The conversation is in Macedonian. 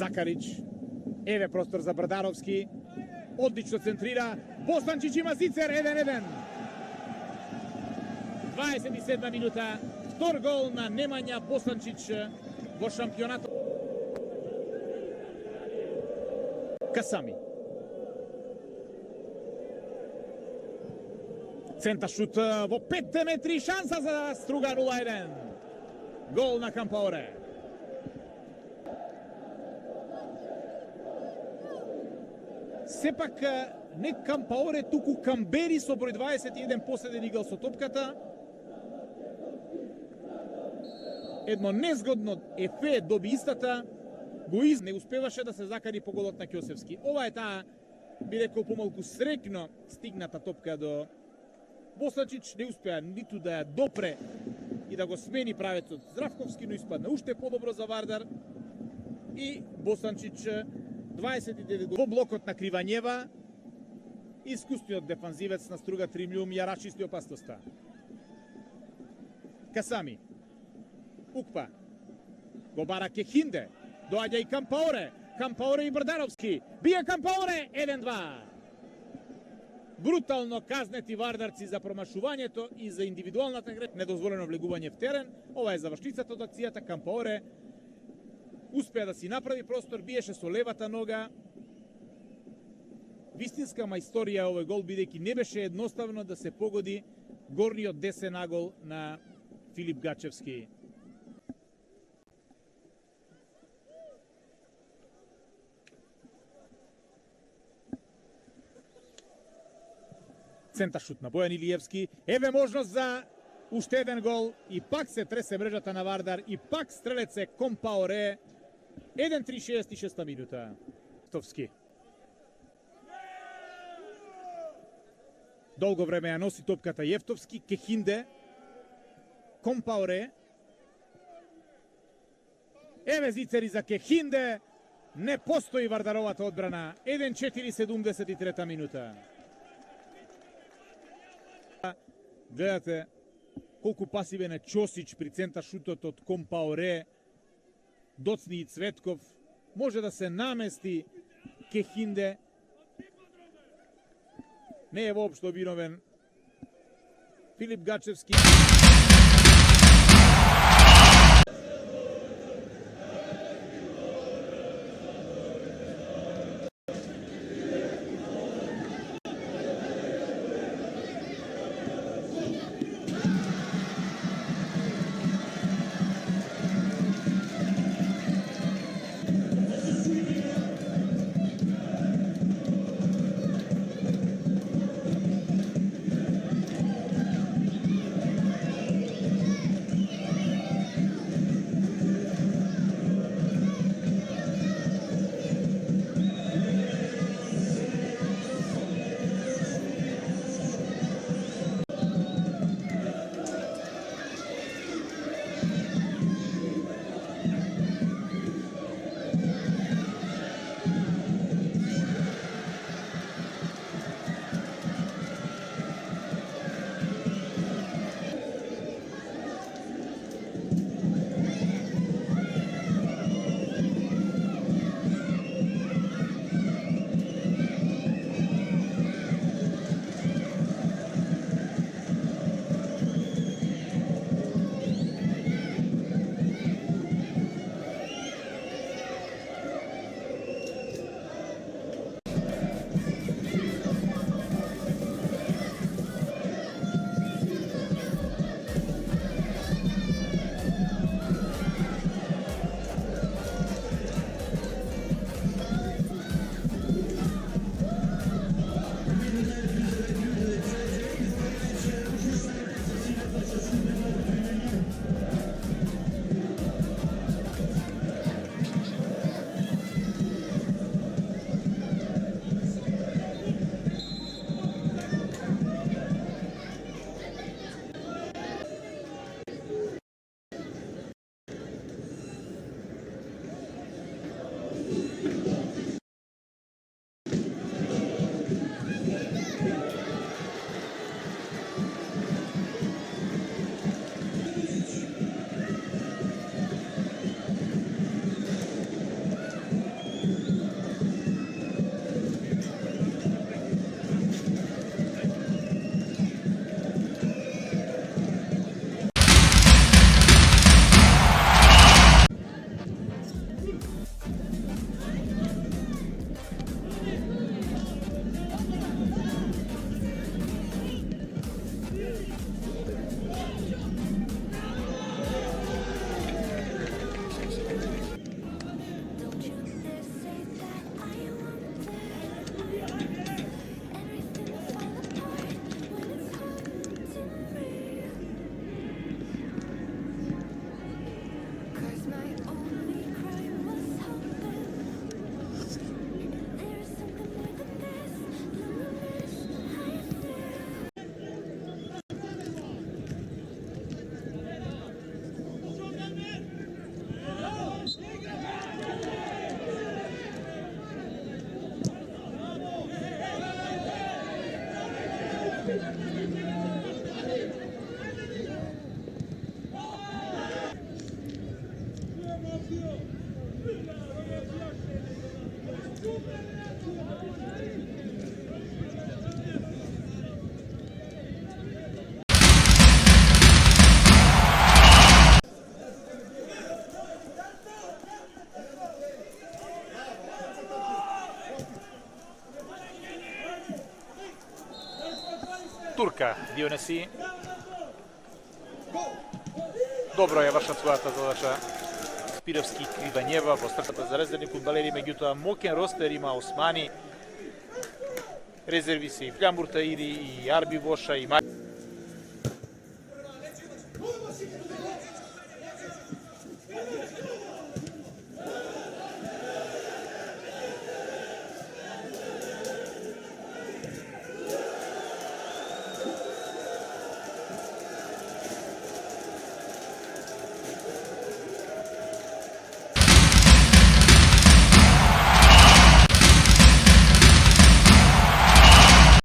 Zakarić. Еве простор за Брдаровски. Одлично центрира. Бостанчич има зицер. 1-1. 27 минута. Втор гол на Немања Бостанчич во шампионатот. Касами. Центар шут во 5 метри. Шанса за Струга 0-1. Гол на Кампаоре. Сепак не Кампаоре, туку Камбери со број 21 последен игал со топката. Едно незгодно ефе доби истата, не успеваше да се закари по голот на Ќосевски. Ова е таа, би рекол, помалку срекно стигната топка до Бостанчич, не успеа ниту да ја допре и да го смени правецот Здравковски, но испадна уште подобро за Вардар. И Бостанчич 29 во блокот на Кривањева, искусниот дефанзивец на Струга Тримљум ја расчисти опасноста. Касами. Укпа. Го бара Кехинде. Доаѓа и Кампаоре. Кампаоре и Брдаровски. Бија Кампаоре. 1-2. Брутално казнети вардарци за промашувањето и за индивидуалната грешка. Недозволено влегување в терен. Ова е завршницата од акцијата. Кампаоре успеа да си направи простор, биеше со левата нога. Вистинска мајсторија овој гол, бидејќи не беше едноставно да се погоди горниот десен агол на Филип Гачевски. Центар шут на Бојан Илиевски. Еве можност за уште еден гол и пак се тресе мрежата на Вардар и пак стрелец е Компаоре. 1:36 минута. Товски. Долго време ја носи топката Јефтовски, Кехинде, Компаоре. Еве зицери за Кехинде. Не постои Вардаровата одбрана. 1:73 минута. Гледате колку пасивен е Ќосич при центар шутот од Компаоре. Доцни и Цветков. Може да се намести Кехинде. Не е воопшто виновен Филип Гачевски. Турка Дионеси. Добро ја вршат својата задача Спировски и Кривањева во стрката за резервни фудбалери, меѓутоа мокен ростер има Османи. Резерви се и Фљамбур Таири, и Арби Воша, и